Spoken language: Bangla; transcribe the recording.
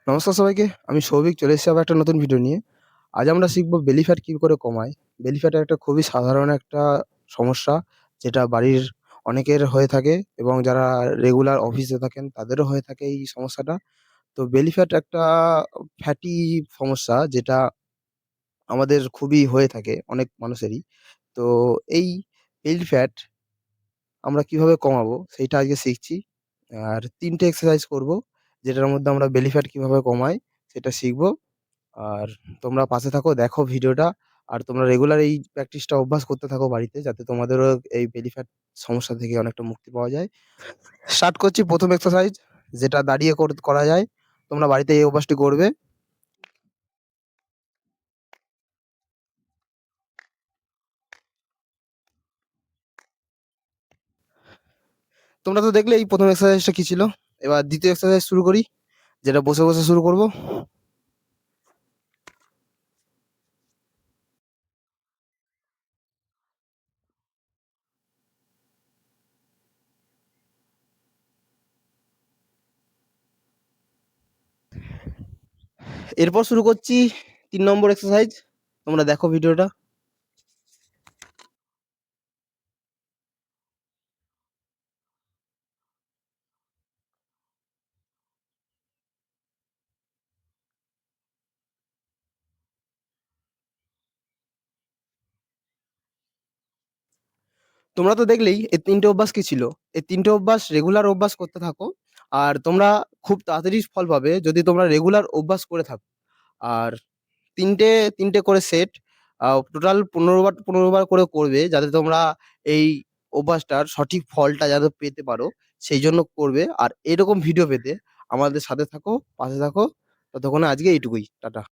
নমস্কার সবাইকে। আমি সৌভিক চলে এসেছি আবার একটা নতুন ভিডিও নিয়ে। আজ আমরা শিখব বেলি ফ্যাট কি করে কমায়। বেলি ফ্যাট একটা খুবই সাধারণ একটা সমস্যা, যেটা বাড়ির অনেকের হয়ে থাকে এবং যারা রেগুলার অফিসে থাকেন তাদেরও হয়ে থাকে এই সমস্যাটা। তো বেলি ফ্যাট একটা ফ্যাটি সমস্যা, যেটা আমাদের খুবই হয়ে থাকে অনেক মানুষেরই। তো এই বেলি ফ্যাট আমরা কিভাবে কমাবো সেইটা আজকে শিখছি। আর ৩ টে এক্সারসাইজ করব, যেটার মধ্যে আমরা বেলি ফ্যাট কিভাবে কমাই সেটা শিখব। আর তোমরা পাশে থাকো, দেখো ভিডিওটা। আর তোমরা রেগুলার এই প্র্যাকটিসটা অভ্যাস করতে থাকো বাড়িতে, যাতে তোমাদেরও এই বেলি ফ্যাট সমস্যা থেকে অনেকটা মুক্তি পাওয়া যায়। স্টার্ট করছি প্রথম এক্সারসাইজ, যেটা দাঁড়িয়ে করা যায়। তোমরা বাড়িতে এই অভ্যাসটি করবে। তোমরা তো দেখলে এই প্রথম এক্সারসাইজটা কি ছিল। এবার দ্বিতীয় এক্সারসাইজ শুরু করি, যেটা বসে বসে শুরু করব। এরপর শুরু করছি ৩ নম্বর এক্সারসাইজ। তোমরা দেখো ভিডিওটা। তোমরা তো দেখলেই এই ৩ টে অভ্যাস কি ছিল। এই ৩ টে অভ্যাস রেগুলার অভ্যাস করতে থাকো। আর তোমরা খুব তাড়াতাড়ি ফল পাবে যদি তোমরা রেগুলার অভ্যাস করে থাকো। আর ৩ টে ৩ টে করে সেট, টোটাল ১৫ বার ১৫ বার করে করবে, যাতে তোমরা এই অভ্যাসটার সঠিক ফলটা যাতে পেতে পারো, সেইজন্য করবে। আর এরকম ভিডিও পেতে আমাদের সাথে থাকো, পাশে থাকো। ততক্ষণে আজকে এইটুকুই। টাটা।